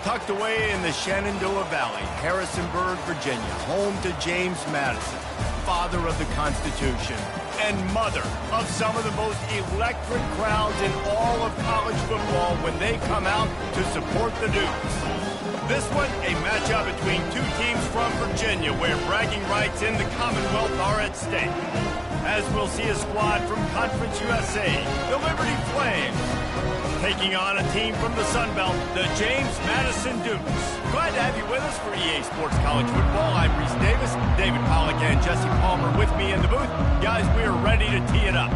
Tucked away in the Shenandoah Valley, Harrisonburg, Virginia, home to James Madison, father of the Constitution and mother of some of the most electric crowds in all of college football when they come out to support the Dukes. This one, a matchup between two teams from Virginia where bragging rights in the Commonwealth are at stake. As we'll see a squad from Conference USA, the Liberty Flames, taking on a team from the Sun Belt, the James Madison Dukes. Glad to have you with us for EA Sports College Football. I'm Reese Davis, David Pollack and Jesse Palmer with me in the booth. Guys, we are ready to tee it up.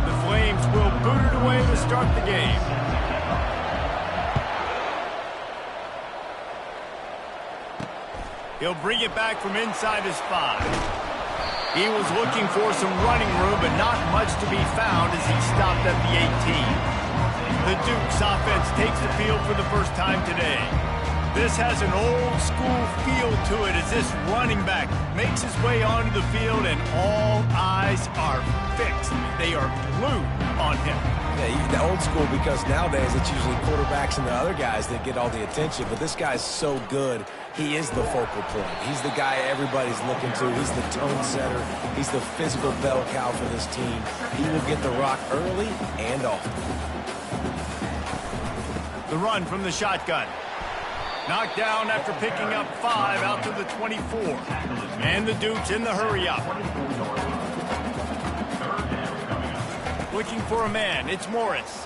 The Flames will boot it away to start the game. He'll bring it back from inside his 5. He was looking for some running room, but not much to be found as he stopped at the 18. The Dukes offense takes the field for the first time today. This has an old-school feel to it as this running back makes his way onto the field and all eyes are fixed. They are glued on him. Yeah, the old school because nowadays it's usually quarterbacks and the other guys that get all the attention, but this guy's so good. He is the focal point. He's the guy everybody's looking to. He's the tone setter. He's the physical bell cow for this team. He will get the rock early and often. The run from the shotgun. Knocked down after picking up 5 out to the 24. And the Dukes in the hurry-up. Looking for a man. It's Morris.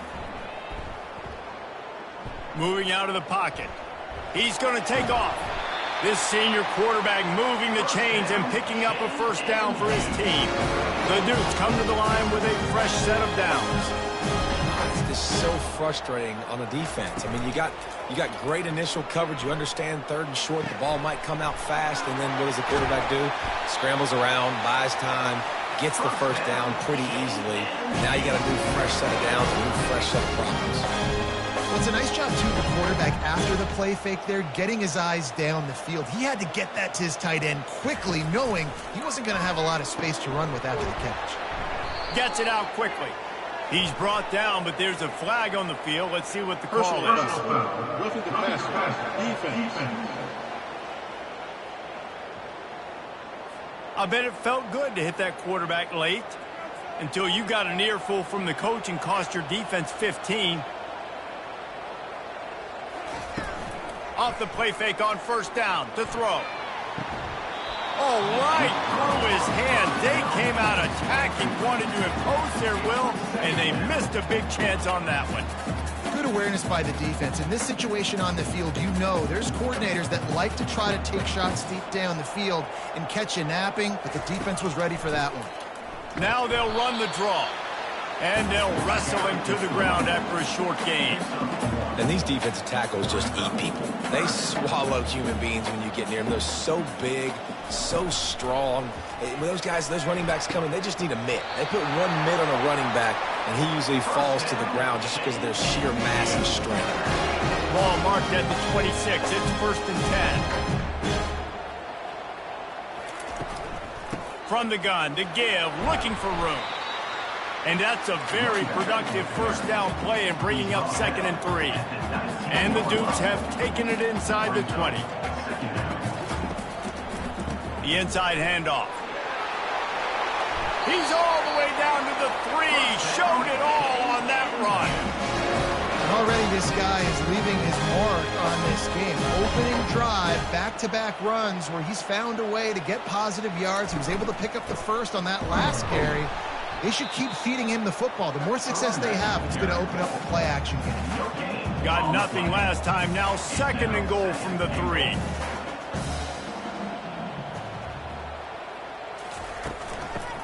Moving out of the pocket. He's going to take off. This senior quarterback moving the chains and picking up a first down for his team. The Dukes come to the line with a fresh set of downs. It's so frustrating on a defense. I mean, you got great initial coverage. You understand 3rd and short. The ball might come out fast, and then what does the quarterback do? Scrambles around, buys time, gets the first down pretty easily. Now you got a new fresh set of downs, a new fresh set of problems. Well, it's a nice job, too, the quarterback after the play fake there, getting his eyes down the field. He had to get that to his tight end quickly, knowing he wasn't going to have a lot of space to run with after the catch. Gets it out quickly. He's brought down, but there's a flag on the field. Let's see what the call is. Roughing the passer. Defense. I bet it felt good to hit that quarterback late until you got an earful from the coach and cost your defense 15. Off the play fake on first down to throw. Oh, right through his hand. They came out attacking, wanted to impose their will, and they missed a big chance on that one. Good awareness by the defense. In this situation on the field, you know there's coordinators that like to try to take shots deep down the field and catch you napping, but the defense was ready for that one. Now they'll run the draw, and they'll wrestle him to the ground after a short gain. And these defensive tackles just eat people. They swallow human beings when you get near them. They're so big, so strong. When those guys, those running backs come in, they just need a mitt. They put one mitt on a running back, and he usually falls to the ground just because of their sheer mass and strength. Ball marked at the 26. It's 1st and 10. From the gun, to give, looking for room. And that's a very productive first down play and bringing up 2nd and 3. And the Dukes have taken it inside the 20. The inside handoff. He's all the way down to the 3. Showed it all on that run. And already this guy is leaving his mark on this game. Opening drive, back-to-back runs where he's found a way to get positive yards. He was able to pick up the first on that last carry. They should keep feeding him the football. The more success they have, it's going to open up the play-action game. Got nothing last time. Now 2nd and goal from the 3.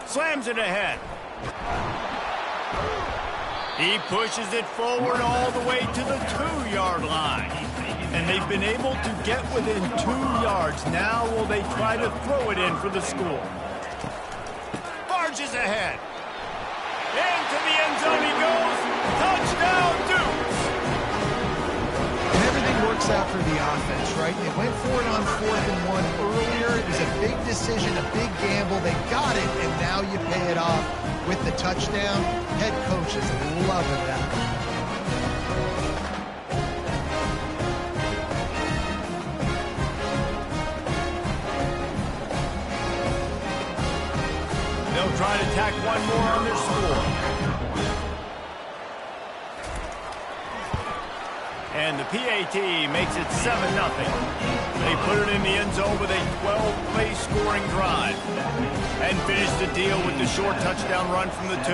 Slams it ahead. He pushes it forward all the way to the 2-yard line. And they've been able to get within 2 yards. Now will they try to throw it in for the score? Barges ahead. Into the end zone he goes. Touchdown, Dukes! And everything works out for the offense, right? They went for it on 4th and 1 earlier. It was a big decision, a big gamble. They got it, and now you pay it off with the touchdown. Head coach is loving that. They'll try to tack one more on their score. And the PAT makes it 7-0. They put it in the end zone with a 12-play scoring drive and finish the deal with the short touchdown run from the 2.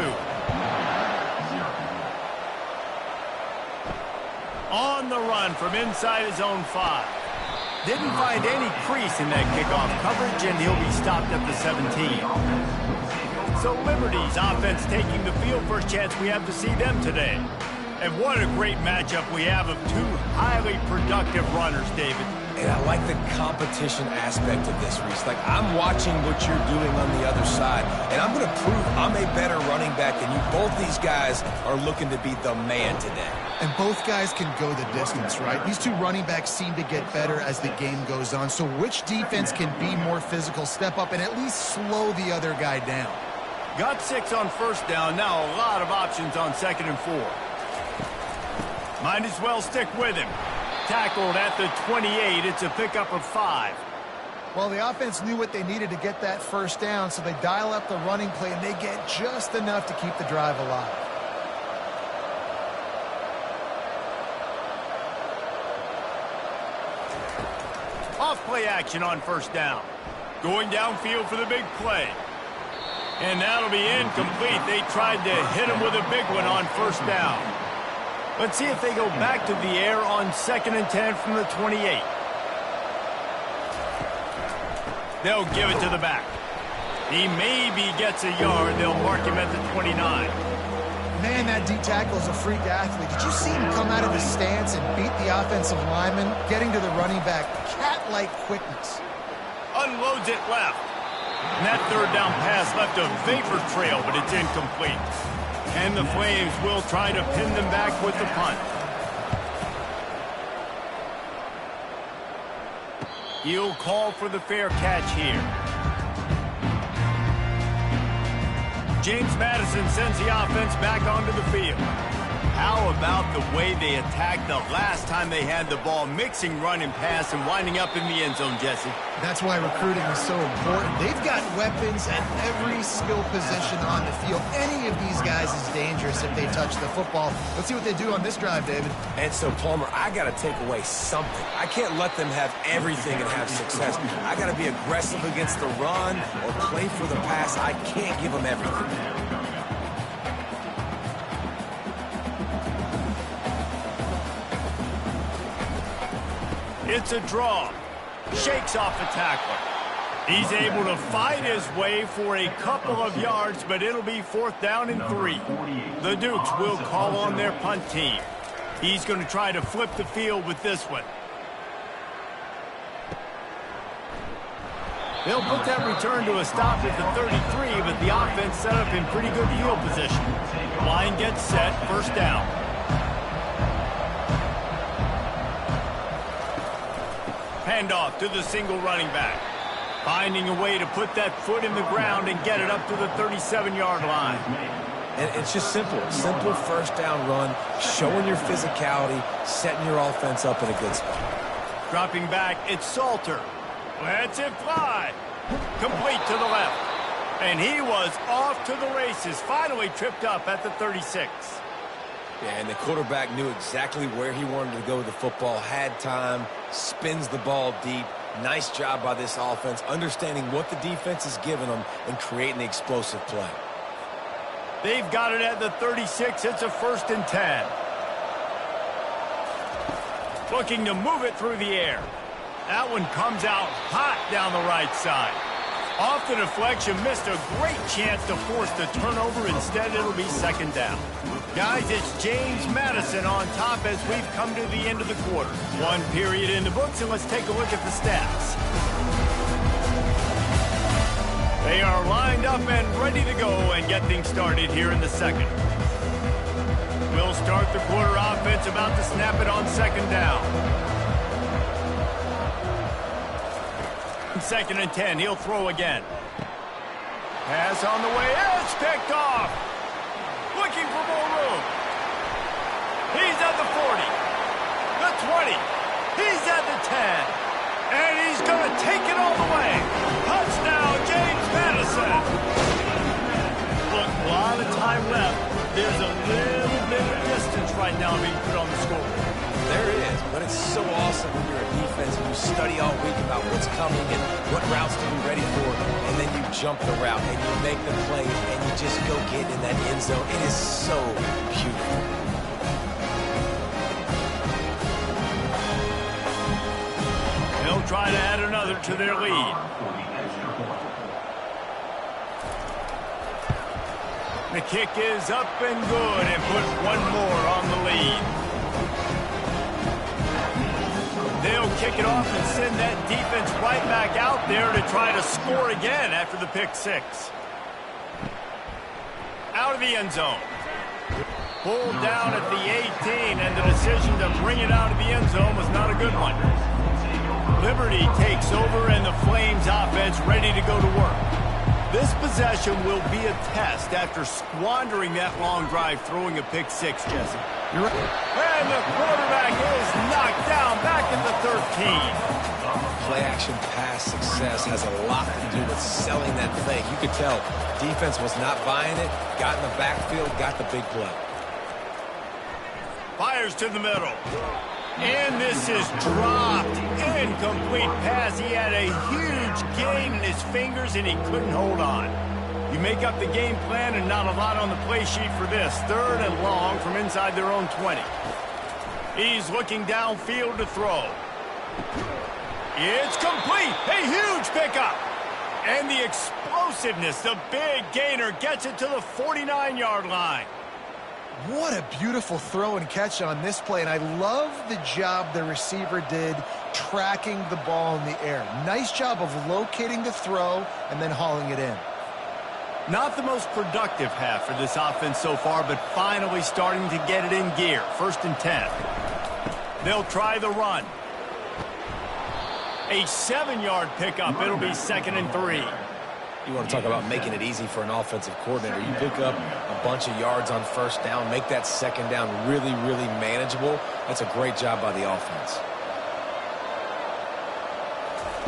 On the run from inside his own 5. Didn't find any crease in that kickoff coverage, and he'll be stopped at the 17. So Liberty's offense taking the field. First chance we have to see them today. And what a great matchup we have of two highly productive runners, David. And I like the competition aspect of this, Reese. Like, I'm watching what you're doing on the other side, and I'm going to prove I'm a better running back than you. Both these guys are looking to be the man today. And both guys can go the distance, right? These two running backs seem to get better as the game goes on. So which defense can be more physical, step up, and at least slow the other guy down? Got 6 on first down. Now a lot of options on 2nd and 4. Might as well stick with him. Tackled at the 28. It's a pickup of 5. Well, the offense knew what they needed to get that first down, so they dial up the running play, and they get just enough to keep the drive alive. Off-play action on first down. Going downfield for the big play. And that'll be incomplete. They tried to hit him with a big one on first down. Let's see if they go back to the air on 2nd and 10 from the 28. They'll give it to the back. He maybe gets a yard. They'll mark him at the 29. Man, that D-tackle is a freak athlete. Did you see him come out of his stance and beat the offensive lineman, getting to the running back? Cat-like quickness. Unloads it left. And that third down pass left a vapor trail, but it's incomplete. And the Flames will try to pin them back with the punt. He'll call for the fair catch here. James Madison sends the offense back onto the field. How about the way they attacked the last time they had the ball, mixing run and pass and winding up in the end zone, Jesse? That's why recruiting is so important. They've got weapons at every skill position on the field. Any of these guys is dangerous if they touch the football. Let's see what they do on this drive, David. And so, Palmer, I got to take away something. I can't let them have everything and have success. I got to be aggressive against the run or play for the pass. I can't give them everything. It's a draw. Shakes off the tackler. He's able to fight his way for a couple of yards, but it'll be 4th down and 3. The Dukes will call on their punt team. He's going to try to flip the field with this one. They'll put that return to a stop at the 33, but the offense set up in pretty good field position. Line gets set, first down. Handoff to the single running back. Finding a way to put that foot in the ground and get it up to the 37-yard line. And it's just simple. Simple first down run, showing your physicality, setting your offense up in a good spot. Dropping back, it's Salter. Lets it fly. Complete to the left. And he was off to the races. Finally tripped up at the 36. Yeah, and the quarterback knew exactly where he wanted to go with the football, had time, spins the ball deep. Nice job by this offense, understanding what the defense is giving them and creating the explosive play. They've got it at the 36. It's a 1st and 10. Looking to move it through the air. That one comes out hot down the right side. Off the deflection, missed a great chance to force the turnover. Instead, it'll be 2nd down. Guys, it's James Madison on top as we've come to the end of the quarter. One period in the books, and let's take a look at the stats. They are lined up and ready to go and get things started here in the second. We'll start the quarter offense, about to snap it on 2nd down. 2nd and 10. He'll throw again. Pass on the way. It's picked off. Looking for more room. He's at the 40. The 20. He's at the 10. And he's going to take it all the way. Touchdown, James Madison. Look, a lot of time left. There's a little bit of distance right now being put on the score. There is, but it's so awesome when you're a defense and you study all week about what's coming and what routes to be ready for, and then you jump the route and you make the play and you just go get in that end zone. It is so beautiful. They'll try to add another to their lead. The kick is up and good and put one more on the lead. They'll kick it off and send that defense right back out there to try to score again after the pick six. Out of the end zone. Pulled down at the 18, and the decision to bring it out of the end zone was not a good one. Liberty takes over, and the Flames offense ready to go to work. This possession will be a test after squandering that long drive throwing a pick six, Jesse. You're right. And the quarterback is knocked down back at the 13. Play-action pass success has a lot to do with selling that fake. You could tell defense was not buying it, got in the backfield, got the big play. Fires to the middle. And this is dropped. Incomplete pass. He had a huge gain in his fingers, and he couldn't hold on. You make up the game plan, and not a lot on the play sheet for this. 3rd and long from inside their own 20. He's looking downfield to throw. It's complete. A huge pickup. And the explosiveness, the big gainer, gets it to the 49-yard line. What a beautiful throw and catch on this play, and I love the job the receiver did tracking the ball in the air. Nice job of locating the throw and then hauling it in. Not the most productive half for this offense so far, but finally starting to get it in gear. 1st and 10. They'll try the run. A 7-yard pickup. It'll be 2nd and 3. You want to talk about making it easy for an offensive coordinator. You pick up a bunch of yards on 1st down, make that 2nd down really, really manageable. That's a great job by the offense.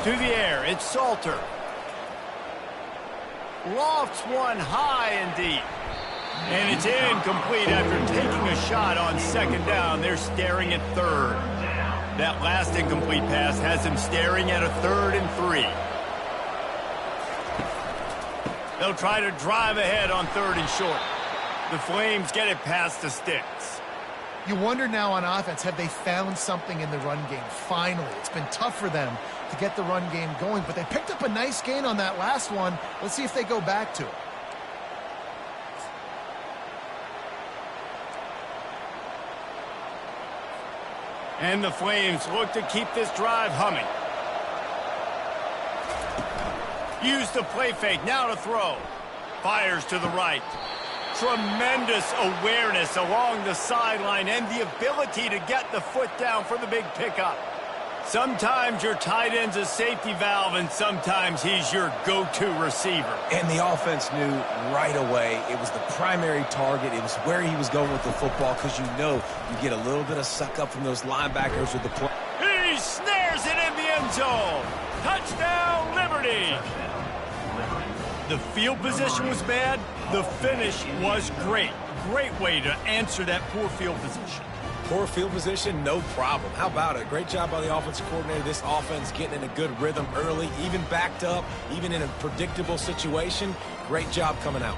To the air, it's Salter. Lofts one high and deep. And it's incomplete after taking a shot on 2nd down. They're staring at 3rd. That last incomplete pass has them staring at a 3rd and 3. They'll try to drive ahead on 3rd and short. The Flames get it past the sticks. You wonder now on offense, have they found something in the run game? Finally, it's been tough for them to get the run game going, but they picked up a nice gain on that last one. Let's see if they go back to it. And the Flames look to keep this drive humming. Use the play fake, now to throw. Fires to the right. Tremendous awareness along the sideline and the ability to get the foot down for the big pickup. Sometimes your tight end's a safety valve, and sometimes he's your go-to receiver. And the offense knew right away it was the primary target. It was where he was going with the football, because you know you get a little bit of suck up from those linebackers with the play. He snares it in the end zone. Touchdown, Liberty. The field position was bad. The finish was great. Great way to answer that poor field position. Poor field position, no problem. How about it? Great job by the offensive coordinator. This offense getting in a good rhythm early, even backed up, even in a predictable situation. Great job coming out.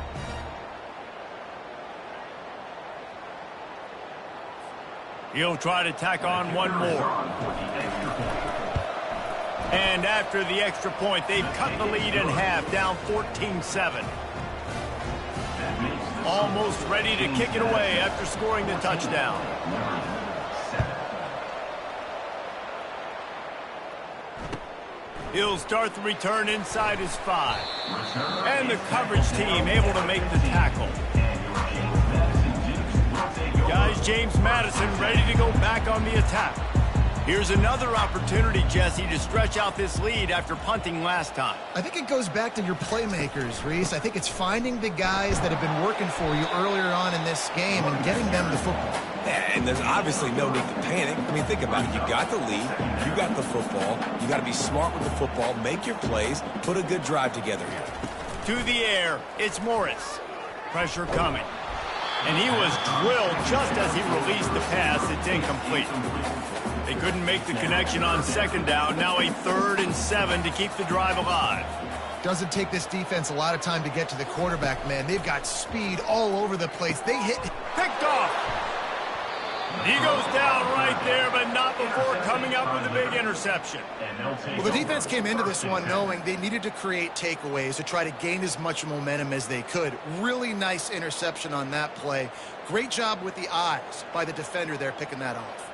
He'll try to tack on one more. And after the extra point, they've cut the lead in half, down 14-7. Almost ready to kick it away after scoring the touchdown. He'll start the return inside his 5. And the coverage team able to make the tackle. Guys, James Madison ready to go back on the attack. Here's another opportunity, Jesse, to stretch out this lead after punting last time. I think it goes back to your playmakers, Reese. I think it's finding the guys that have been working for you earlier on in this game and getting them the football. Yeah, and there's obviously no need to panic. I mean, think about it. You got the lead. You got the football. You got to be smart with the football, make your plays, put a good drive together here. To the air, it's Morris. Pressure coming. And he was drilled just as he released the pass. It's incomplete. They couldn't make the connection on second down. Now a 3rd and 7 to keep the drive alive. Doesn't take this defense a lot of time to get to the quarterback, man. They've got speed all over the place. They hit. Picked off. He goes down right there, but not before coming up with a big interception. Well, the defense came into this one knowing they needed to create takeaways to try to gain as much momentum as they could. Really nice interception on that play. Great job with the eyes by the defender there picking that off.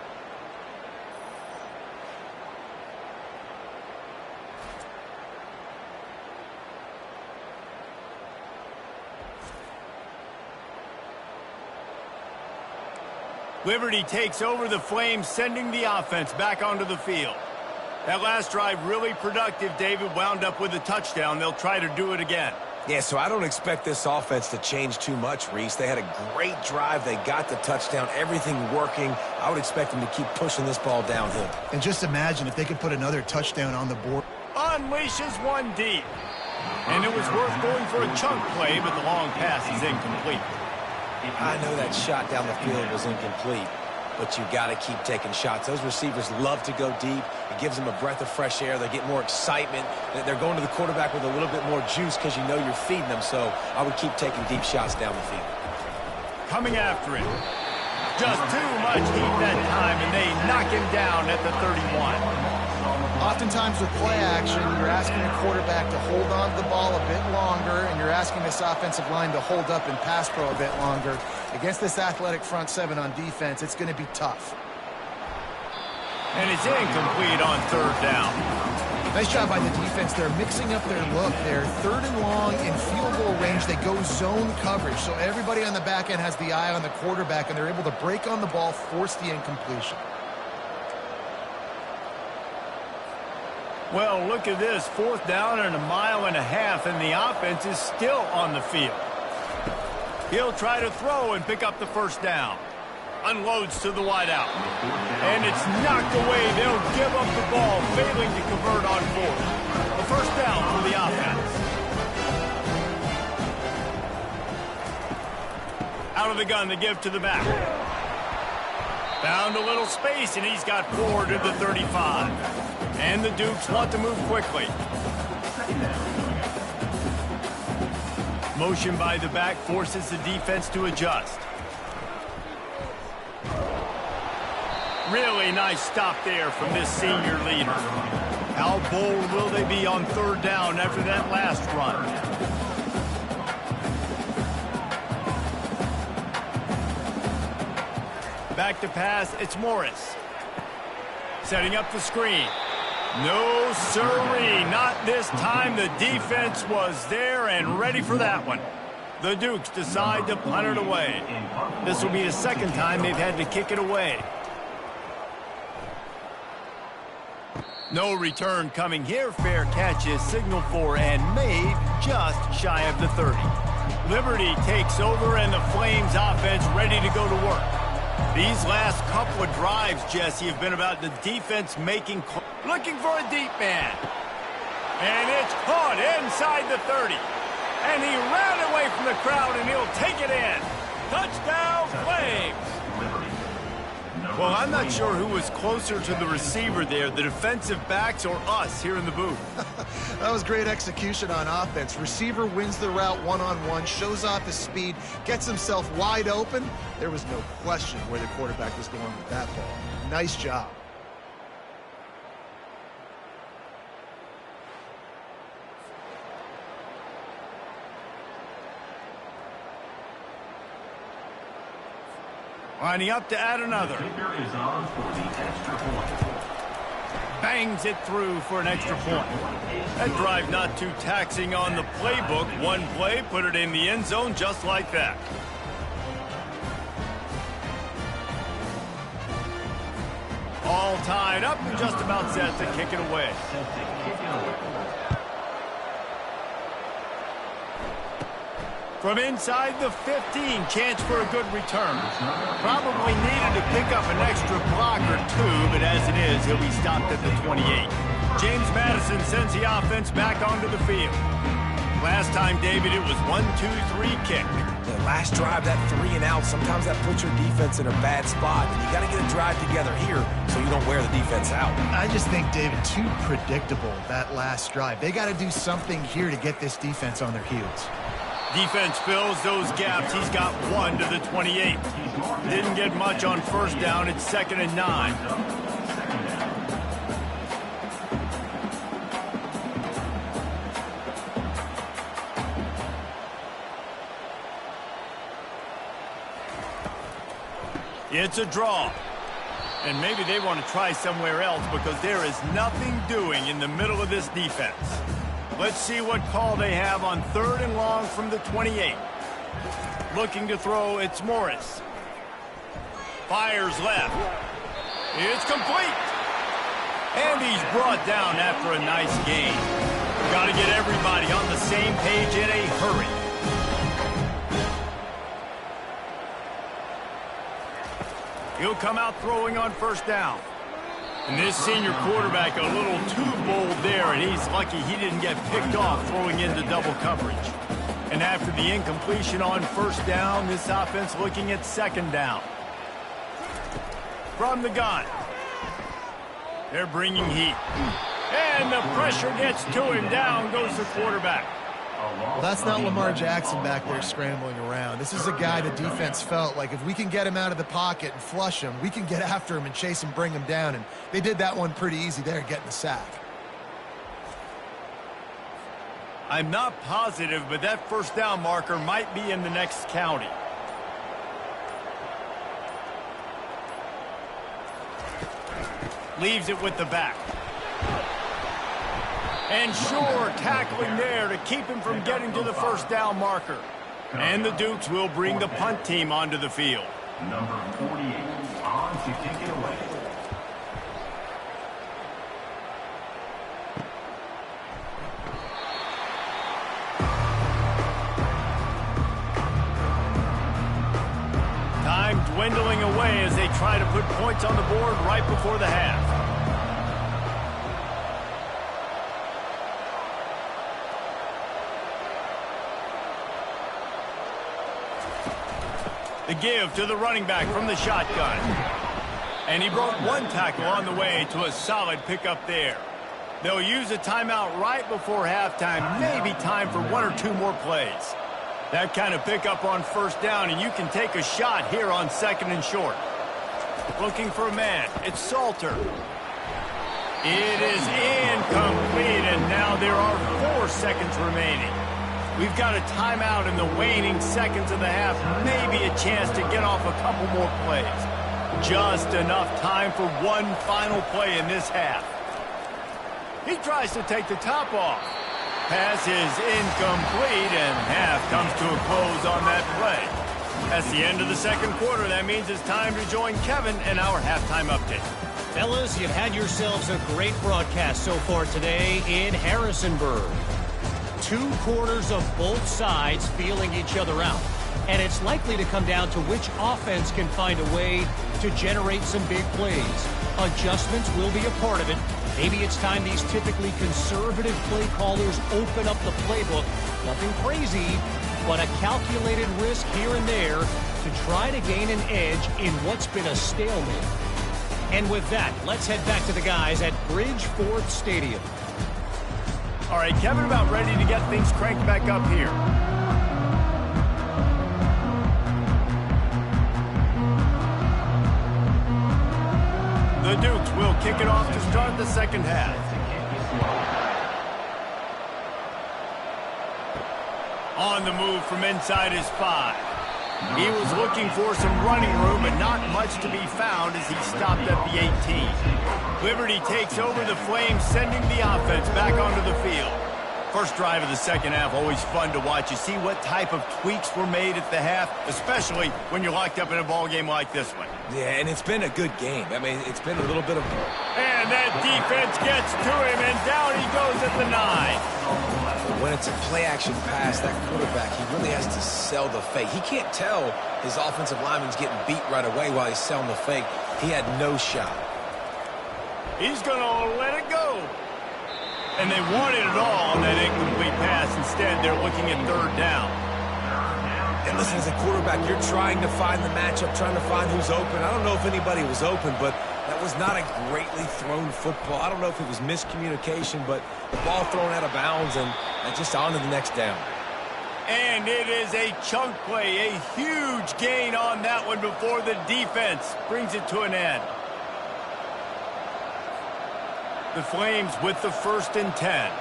Liberty takes over the Flames, sending the offense back onto the field. That last drive really productive. David wound up with a touchdown. They'll try to do it again. Yeah, so I don't expect this offense to change too much, Reese. They had a great drive. They got the touchdown, everything working. I would expect them to keep pushing this ball downhill. And just imagine if they could put another touchdown on the board. Unleashes one deep. And it was worth going for a chunk play, but the long pass is incomplete. I know that shot down the field was incomplete, but you got to keep taking shots. Those receivers love to go deep. It gives them a breath of fresh air. They get more excitement. They're going to the quarterback with a little bit more juice because you know you're feeding them, so I would keep taking deep shots down the field. Coming after him. Just too much heat that time, and they knock him down at the 31. Oftentimes with play action, you're asking the quarterback to hold on to the ball a bit longer, and you're asking this offensive line to hold up and pass pro a bit longer. Against this athletic front seven on defense, it's going to be tough. And it's incomplete on 3rd down. Nice job by the defense. They're mixing up their look. They're 3rd and long in field goal range. They go zone coverage, so everybody on the back end has the eye on the quarterback, and they're able to break on the ball, force the incompletion. Well, look at this. 4th down and 1.5 miles, and the offense is still on the field. He'll try to throw and pick up the 1st down. Unloads to the wideout. And it's knocked away. They'll give up the ball, failing to convert on 4th. The 1st down for the offense. Out of the gun, the give to the back. Found a little space, and he's got 4 to the 35. And the Dukes want to move quickly. Motion by the back forces the defense to adjust. Really nice stop there from this senior leader. How bold will they be on 3rd down after that last run? Back to pass, it's Morris. Setting up the screen. No, sirree, not this time. The defense was there and ready for that one. The Dukes decide to punt it away. This will be the 2nd time they've had to kick it away. No return coming here. Fair catch is signaled for and made just shy of the 30. Liberty takes over and the Flames offense ready to go to work. These last couple of drives, Jesse, have been about the defense making... Looking for a deep man. And it's caught inside the 30. And he ran away from the crowd, and he'll take it in. Touchdown, Flames. Well, I'm not sure who was closer to the receiver there, the defensive backs or us here in the booth. That was great execution on offense. Receiver wins the route one-on-one, shows off his speed, gets himself wide open. There was no question where the quarterback was going with that ball. Nice job. Lining up to add another. Bangs it through for an extra point. That drive not too taxing on the playbook. One play, put it in the end zone just like that. All tied up and just about set to kick it away. From inside the 15, chance for a good return. Probably needed to pick up an extra block or two, but as it is, he'll be stopped at the 28. James Madison sends the offense back onto the field. Last time, David, it was 1-2-3 kick. The last drive, that 3 and out, sometimes that puts your defense in a bad spot, and you got to get a drive together here so you don't wear the defense out. I just think, David, too predictable, that last drive. They got to do something here to get this defense on their heels. Defense fills those gaps. He's got 1 to the 28. Didn't get much on first down. It's 2nd and 9. It's a draw. And maybe they want to try somewhere else because there is nothing doing in the middle of this defense. Let's see what call they have on 3rd and long from the 28. Looking to throw, it's Morris. Fires left. It's complete. And he's brought down after a nice gain. Got to get everybody on the same page in a hurry. He'll come out throwing on first down. And this senior quarterback a little too bold there, and he's lucky he didn't get picked off throwing into double coverage. And after the incompletion on first down, this offense looking at 2nd down. From the gun. They're bringing heat. And the pressure gets to him. Down goes the quarterback. Well, that's not Lamar Jackson back there scrambling around. This is a guy the defense felt like if we can get him out of the pocket and flush him, we can get after him and chase him, bring him down. And they did that one pretty easy there, getting the sack. I'm not positive, but that first down marker might be in the next county. Leaves it with the back. And sure, tackling there to keep him from getting to the first down marker. And the Dukes will bring the punt team onto the field. Number 48 on to kick it away. Time dwindling away as they try to put points on the board right before the half. The give to the running back from the shotgun. And he broke one tackle on the way to a solid pickup there. They'll use a timeout right before halftime, maybe time for 1 or 2 more plays. That kind of pickup on first down, and you can take a shot here on 2nd and short. Looking for a man. It's Salter. It is incomplete, and now there are 4 seconds remaining. We've got a timeout in the waning seconds of the half. Maybe a chance to get off a couple more plays. Just enough time for one final play in this half. He tries to take the top off. Pass is incomplete, and half comes to a close on that play. That's the end of the 2nd quarter. That means it's time to join Kevin in our halftime update. Fellas, you've had yourselves a great broadcast so far today in Harrisonburg. 2 quarters of both sides feeling each other out. And it's likely to come down to which offense can find a way to generate some big plays. Adjustments will be a part of it. Maybe it's time these typically conservative play callers open up the playbook. Nothing crazy, but a calculated risk here and there to try to gain an edge in what's been a stalemate. And with that, let's head back to the guys at Bridgeforth Stadium. All right, Kevin, about ready to get things cranked back up here. The Dukes will kick it off to start the 2nd half. On the move from inside his 5. He was looking for some running room, but not much to be found as he stopped at the 18. Liberty takes over the Flames, sending the offense back onto the field. First drive of the second half, always fun to watch. You see what type of tweaks were made at the half, especially when you're locked up in a ball game like this one. Yeah, and it's been a good game. I mean, it's been a little bit of... And that defense gets to him, and down he goes at the 9. When it's a play-action pass, that quarterback, he really has to sell the fake. He can't tell his offensive lineman's getting beat right away while he's selling the fake. He had no shot. He's going to let it go. And they wanted it all on that incomplete pass. Instead, they're looking at third down. And listen, as a quarterback, you're trying to find the matchup, trying to find who's open. I don't know if anybody was open, but that was not a greatly thrown football. I don't know if it was miscommunication, but the ball thrown out of bounds and just on to the next down. And it is a chunk play, a huge gain on that one before the defense brings it to an end. The Flames with the 1st and 10.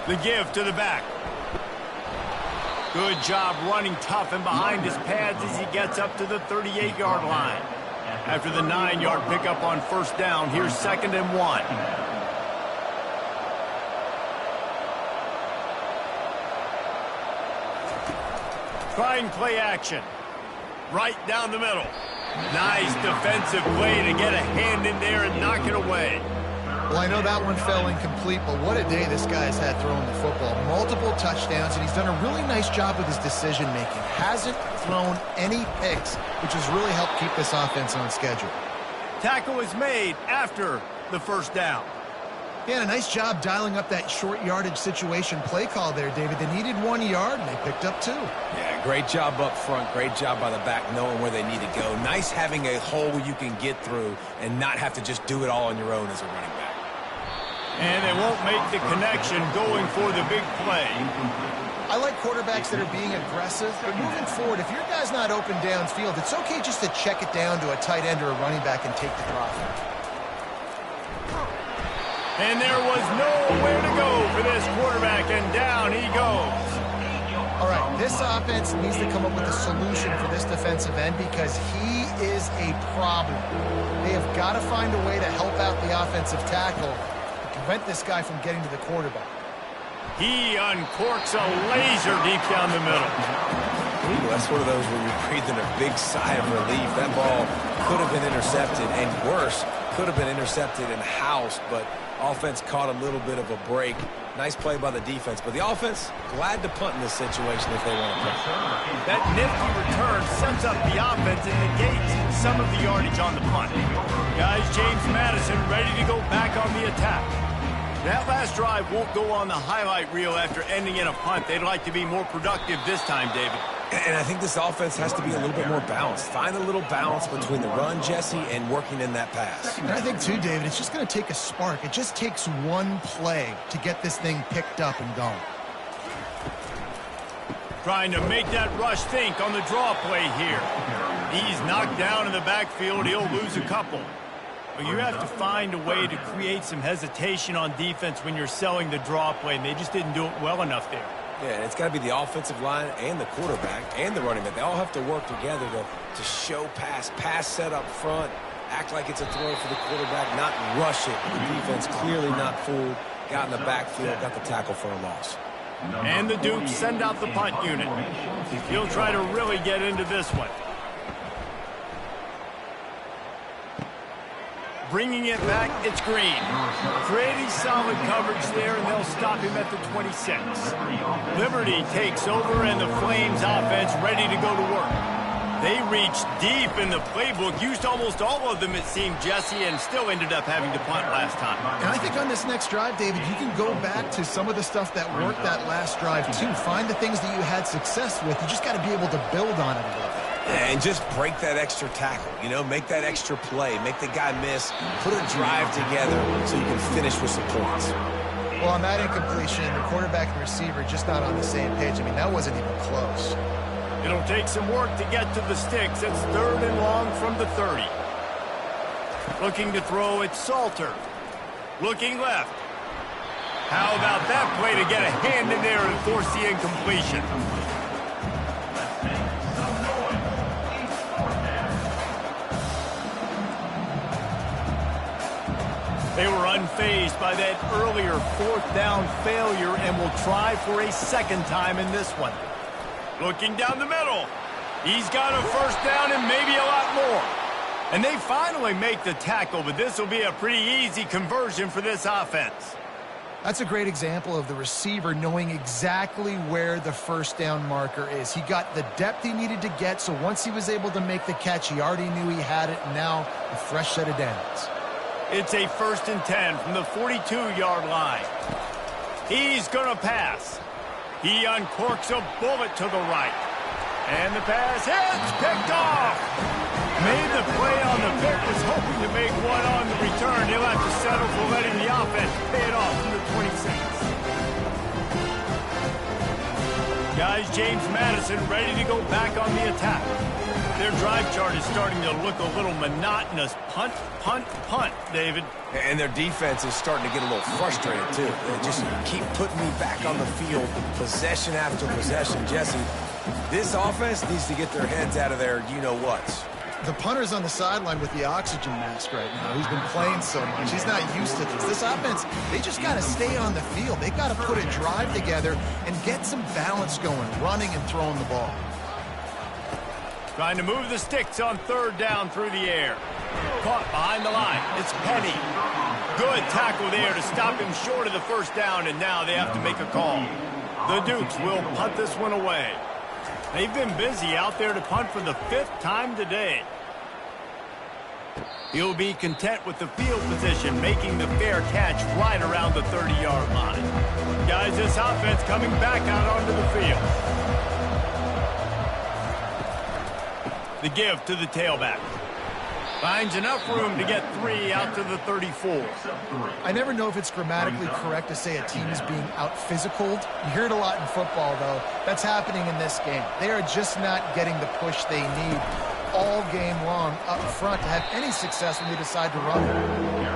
The give to the back. Good job running tough and behind his pads as he gets up to the 38-yard line. After the 9-yard pickup on first down, here's 2nd and 1. Trying play action. Right down the middle. Nice defensive play to get a hand in there and knock it away. Well, I know that one fell incomplete, but what a day this guy's had throwing the football. Multiple touchdowns, and he's done a really nice job with his decision-making. Hasn't thrown any picks, which has really helped keep this offense on schedule. Tackle is made after the first down. Yeah, and a nice job dialing up that short yardage situation play call there, David. They needed 1 yard, and they picked up 2. Yeah, great job up front. Great job by the back knowing where they need to go. Nice having a hole where you can get through and not have to just do it all on your own as a running back. And they won't make the connection going for the big play. I like quarterbacks that are being aggressive, but moving forward, if your guy's not open downfield, it's okay just to check it down to a tight end or a running back and take the drop. And there was nowhere to go for this quarterback, and down he goes. All right, this offense needs to come up with a solution for this defensive end because he is a problem. They have got to find a way to help out the offensive tackle to prevent this guy from getting to the quarterback. He uncorks a laser deep down the middle. Ooh, that's one of those where you're breathing a big sigh of relief. That ball could have been intercepted, and worse, could have been intercepted and housed, but offense caught a little bit of a break. Nice play by the defense, but the offense glad to punt in this situation if they want to punt. That nifty return sets up the offense and negates some of the yardage on the punt. Guys, James Madison ready to go back on the attack. That last drive won't go on the highlight reel after ending in a punt. They'd like to be more productive this time, David. And I think this offense has to be a little bit more balanced. Find a little balance between the run, Jesse, and working in that pass. And I think, too, David, it's just going to take a spark. It just takes one play to get this thing picked up and going. Trying to make that rush think on the draw play here. He's knocked down in the backfield. He'll lose a couple. But you have to find a way to create some hesitation on defense when you're selling the draw play, and they just didn't do it well enough there. Yeah, and it's got to be the offensive line and the quarterback and the running back. They all have to work together to show pass set up front, act like it's a throw for the quarterback, not rush it. The defense clearly not fooled, got in the backfield, got the tackle for a loss. And the Dukes send out the punt unit. He'll try to really get into this one. Bringing it back, it's Green. Pretty solid coverage there, and they'll stop him at the 26. Liberty takes over, and the Flames offense ready to go to work. They reached deep in the playbook, used almost all of them, it seemed, Jesse, and still ended up having to punt last time. And I think on this next drive, David, you can go back to some of the stuff that worked that last drive, too. Find the things that you had success with. You just got to be able to build on it a little bit. And just break that extra tackle, you know, make that extra play, make the guy miss, put a drive together so you can finish with some points. Well, on that incompletion, the quarterback and receiver just not on the same page. I mean, that wasn't even close. It'll take some work to get to the sticks. It's 3rd and long from the 30. Looking to throw, it's Salter. Looking left. How about that play to get a hand in there and force the incompletion? They were unfazed by that earlier fourth down failure and will try for a second time in this one. Looking down the middle. He's got a first down and maybe a lot more. And they finally make the tackle, but this will be a pretty easy conversion for this offense. That's a great example of the receiver knowing exactly where the first down marker is. He got the depth he needed to get, so once he was able to make the catch, he already knew he had it, and now a fresh set of downs. It's a 1st and 10 from the 42-yard line. He's going to pass. He uncorks a bullet to the right. And the pass hits, picked off. Made the play on the pick, was hoping to make one on the return. He'll have to settle for letting the offense pay it off from the 26. Guys, James Madison ready to go back on the attack. Their drive chart is starting to look a little monotonous. Punt, punt, punt, David. And their defense is starting to get a little frustrated, too. They just keep putting me back on the field, possession after possession. Jesse, this offense needs to get their heads out of their you-know-whats. The punter's on the sideline with the oxygen mask right now. He's been playing so much. He's not used to this. This offense, they just got to stay on the field. They've got to put a drive together and get some balance going, running and throwing the ball. Trying to move the sticks on 3rd down through the air. Caught behind the line. It's Penny. Good tackle there to stop him short of the first down, and now they have to make a call. The Dukes will punt this one away. They've been busy out there to punt for the 5th time today. He'll be content with the field position, making the fair catch right around the 30-yard line. Guys, this offense coming back out onto the field. The give to the tailback. Finds enough room to get 3 out to the 34. I never know if it's grammatically correct to say a team is being out-physicaled. You hear it a lot in football, though. That's happening in this game. They are just not getting the push they need all game long up front to have any success when they decide to run.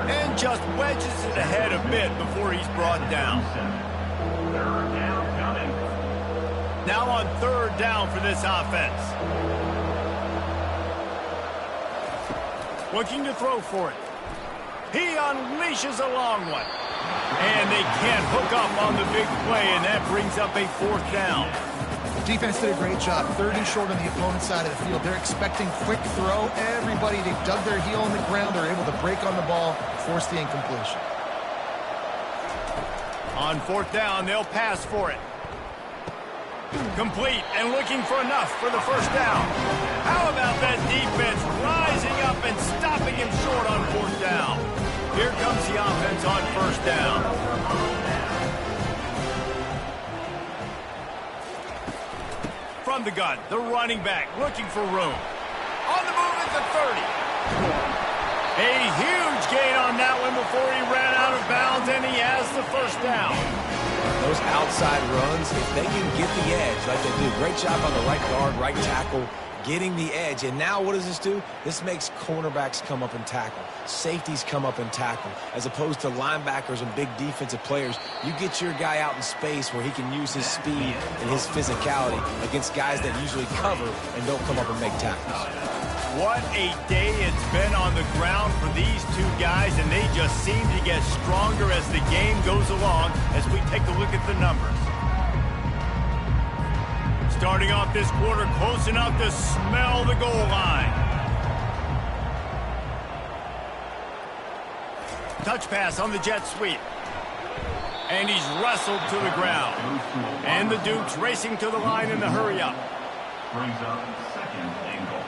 And just wedges it ahead a bit before he's brought down. Now on 3rd down for this offense. Looking to throw for it. He unleashes a long one. And they can't hook up on the big play, and that brings up a 4th down. Defense did a great job. 3rd and short on the opponent's side of the field. They're expecting quick throw. Everybody, they dug their heel in the ground. They're able to break on the ball, force the incompletion. On 4th down, they'll pass for it. Complete and looking for enough for the first down. How about that defense rising up and stopping him short on 4th down? Here comes the offense on 1st down. From the gun, the running back looking for room. On the move at the 30. A huge gain on that one before he ran out of bounds, and he has the first down. Those outside runs, if they can get the edge like they do, great job on the right guard, right tackle, getting the edge. And now what does this do? This makes cornerbacks come up and tackle. Safeties come up and tackle. As opposed to linebackers and big defensive players, you get your guy out in space where he can use his speed and his physicality against guys that usually cover and don't come up and make tackles. What a day it's been on the ground for these two guys, and they just seem to get stronger as the game goes along as we take a look at the numbers. Starting off this quarter close enough to smell the goal line. Touch pass on the jet sweep. And he's wrestled to the ground. And the Dukes racing to the line in the hurry up. Brings up 2nd and goal.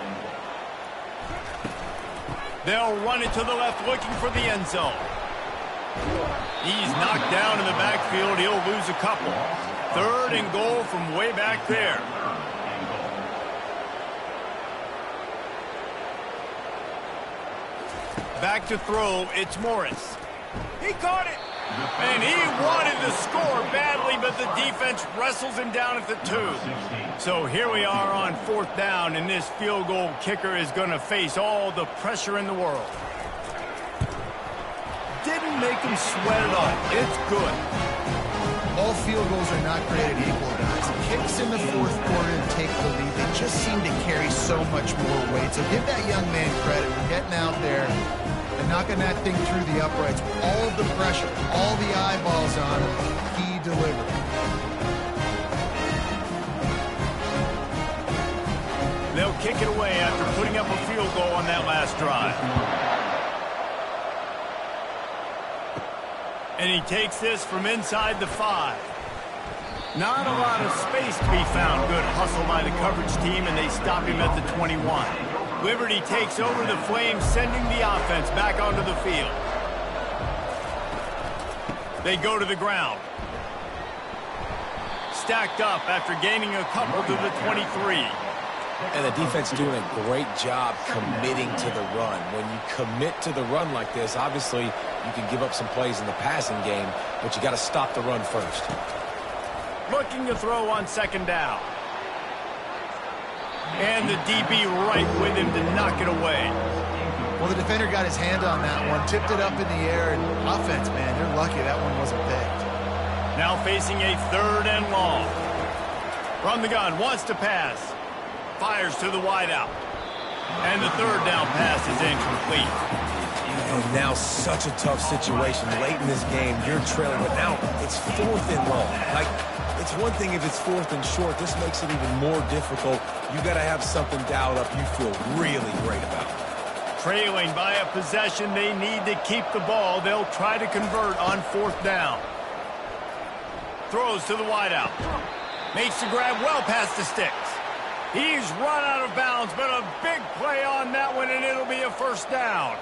They'll run it to the left looking for the end zone. He's knocked down in the backfield. He'll lose a couple. 3rd and goal from way back there. Back to throw, it's Morris. He caught it. And he wanted to score badly, but the defense wrestles him down at the 2. So here we are on 4th down, and this field goal kicker is going to face all the pressure in the world. Didn't make him sweat it off. It's good. All field goals are not created equal, guys. Kicks in the 4th quarter to take the lead. They just seem to carry so much more weight. So give that young man credit for getting out there and knocking that thing through the uprights. All of the pressure, all the eyeballs on him, he delivered. They'll kick it away after putting up a field goal on that last drive. And he takes this from inside the 5. Not a lot of space to be found. Good hustle by the coverage team, and they stop him at the 21. Liberty takes over the Flames, sending the offense back onto the field. They go to the ground. Stacked up after gaining a couple to the 23. And the defense doing a great job committing to the run. When you commit to the run like this, obviously you can give up some plays in the passing game, but you got to stop the run first. Looking to throw on second down. And the DB right with him to knock it away. Well, the defender got his hand on that one, tipped it up in the air, and offense, man, they're lucky that one wasn't picked. Now facing a 3rd and long. From the gun, wants to pass. Fires to the wideout. And the 3rd down pass is incomplete. And now such a tough situation. Late in this game, you're trailing, but now it's 4th and long. Like, it's one thing if it's 4th and short. This makes it even more difficult. You got to have something dialed up you feel really great about. Trailing by a possession, they need to keep the ball. They'll try to convert on 4th down. Throws to the wideout. Makes the grab well past the sticks. He's run out of bounds, but a big play on that one, and it'll be a 1st down.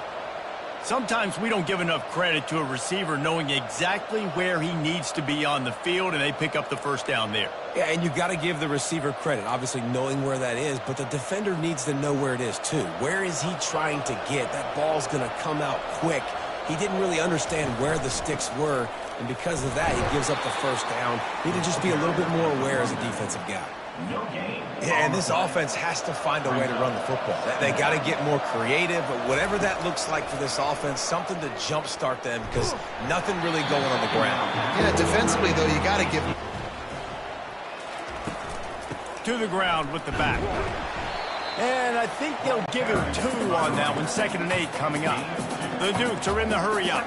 Sometimes we don't give enough credit to a receiver knowing exactly where he needs to be on the field, and they pick up the 1st down there. Yeah, and you got to give the receiver credit, obviously knowing where that is, but the defender needs to know where it is too. Where is he trying to get? That ball's going to come out quick. He didn't really understand where the sticks were, and because of that, he gives up the 1st down. Need to just be a little bit more aware as a defensive guy. Yeah, and this offense has to find a way to run the football. They got to get more creative, but whatever that looks like for this offense, something to jumpstart them because nothing really going on the ground. Yeah, defensively, though, you got to give them to the ground with the back. And I think they'll give him 2 on that one. 2nd and 8 coming up. The Dukes are in the hurry up.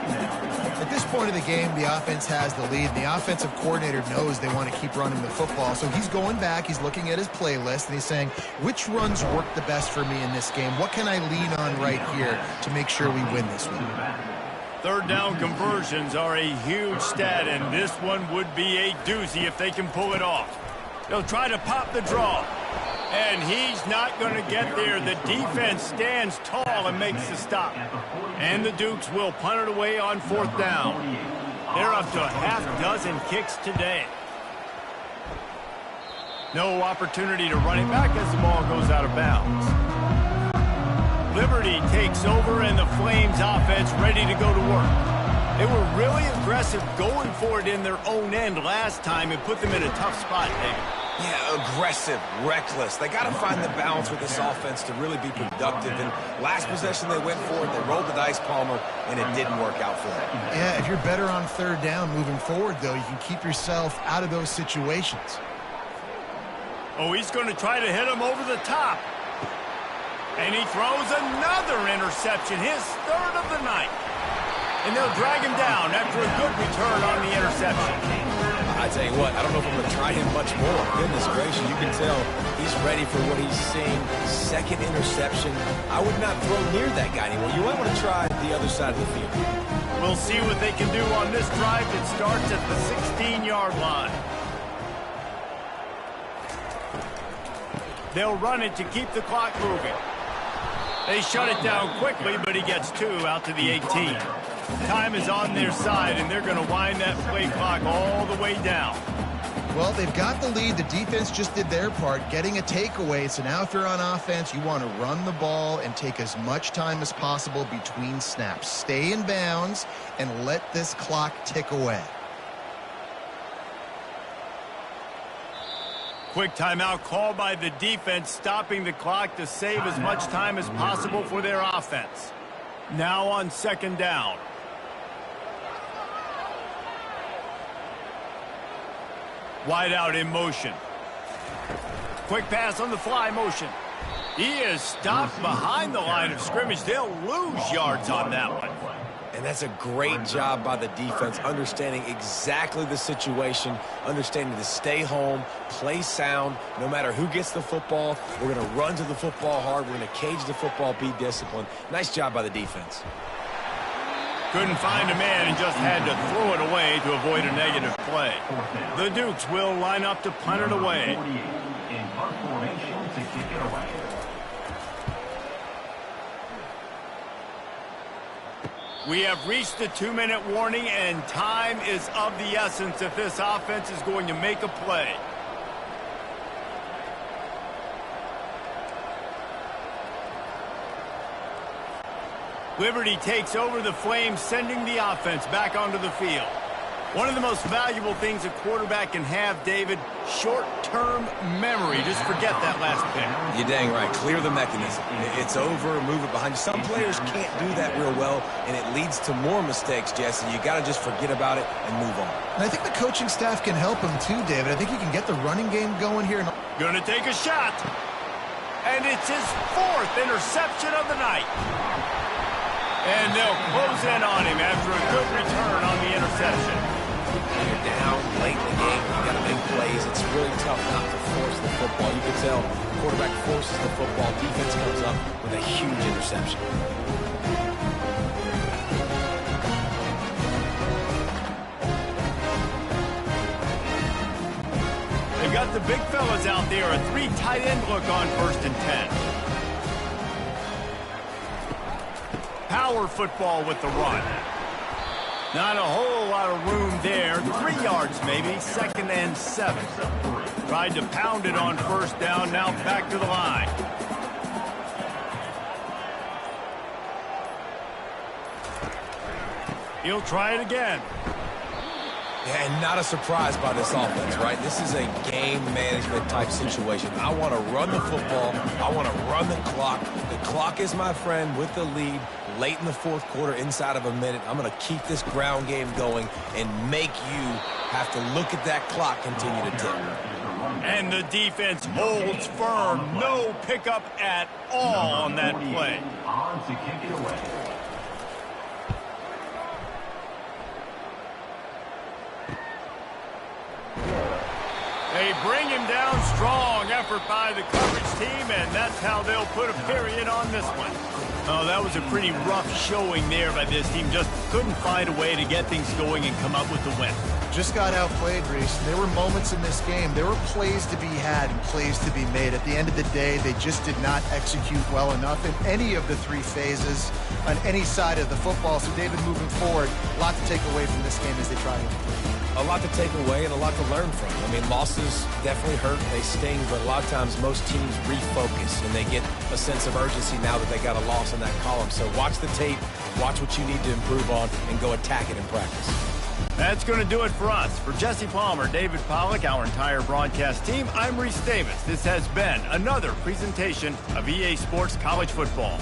At this point of the game, the offense has the lead. The offensive coordinator knows they want to keep running the football. So he's going back, he's looking at his playlist, and he's saying, which runs work the best for me in this game? What can I lean on right here to make sure we win this one? 3rd down conversions are a huge stat, and this one would be a doozy if they can pull it off. They'll try to pop the draw. And he's not going to get there. The defense stands tall and makes the stop. And the Dukes will punt it away on 4th down. They're up to a half-dozen kicks today. No opportunity to run it back as the ball goes out of bounds. Liberty takes over, and the Flames offense ready to go to work. They were really aggressive going for it in their own end last time and put them in a tough spot, David. Yeah, aggressive, reckless. They got to find the balance with this offense to really be productive. And last possession they went for it, they rolled the dice, Palmer, and it didn't work out for them. Yeah, if you're better on 3rd down moving forward, though, you can keep yourself out of those situations. Oh, he's going to try to hit him over the top. And he throws another interception, his 3rd of the night. And they'll drag him down after a good return on the interception. I tell you what, I don't know if I'm going to try him much more. Goodness gracious, you can tell he's ready for what he's seeing. 2nd interception. I would not throw near that guy anymore. You might want to try the other side of the field. We'll see what they can do on this drive that starts at the 16-yard line. They'll run it to keep the clock moving. They shut it down quickly, but he gets 2 out to the 18. Time is on their side, and they're going to wind that play clock all the way down. Well, they've got the lead. The defense just did their part, getting a takeaway. So now if you're on offense, you want to run the ball and take as much time as possible between snaps. Stay in bounds and let this clock tick away. Quick timeout called by the defense, stopping the clock to save as much time as possible for their offense. Now on 2nd down. Wide out in motion. Quick pass on the fly motion. He is stopped behind the line of scrimmage. They'll lose yards on that one. And that's a great job by the defense, understanding exactly the situation, understanding to stay home, play sound. No matter who gets the football, we're going to run to the football hard. We're going to cage the football, be disciplined. Nice job by the defense. Couldn't find a man and just had to throw it away to avoid a negative play. The Dukes will line up to punt it away. In punt formation to kick it away. We have reached the 2-minute warning, and time is of the essence if this offense is going to make a play. Liberty takes over the Flames, sending the offense back onto the field. One of the most valuable things a quarterback can have, David, short-term memory. Just forget that last pick. You're dang right. Clear the mechanism. It's over, move it behind you. Some players can't do that real well, and it leads to more mistakes, Jesse. You got to just forget about it and move on. And I think the coaching staff can help him too, David. I think he can get the running game going here. Gonna take a shot. And it's his 4th interception of the night. And they'll close in on him after a good return on the interception. You're down late in the game. You got to make plays. It's really tough not to force the football. You can tell the quarterback forces the football. Defense comes up with a huge interception. They've got the big fellas out there. A 3 tight end look on 1st and 10. Power football with the run. Not a whole lot of room there. 3 yards maybe. 2nd and 7. Tried to pound it on 1st down. Now back to the line. He'll try it again. Yeah, and not a surprise by this offense, right? This is a game management type situation. I want to run the football. I want to run the clock. The clock is my friend with the lead late in the 4th quarter, inside of a minute. I'm going to keep this ground game going and make you have to look at that clock continue to tick. And the defense holds firm. No pickup at all on that play. On to kick it away. They bring him down. Strong effort by the coverage team, and that's how they'll put a period on this one. Oh, that was a pretty rough showing there by this team. Just couldn't find a way to get things going and come up with the win. Just got outplayed, Reese. There were moments in this game. There were plays to be had and plays to be made. At the end of the day, they just did not execute well enough in any of the 3 phases on any side of the football. So, David, moving forward, a lot to take away from this game as they try to improve. A lot to take away and a lot to learn from. I mean, losses definitely hurt, they sting, but a lot of times most teams refocus and they get a sense of urgency now that they got a loss in that column. So watch the tape, watch what you need to improve on, and go attack it in practice. That's going to do it for us. For Jesse Palmer, David Pollack, our entire broadcast team, I'm Reese Davis. This has been another presentation of EA Sports College Football.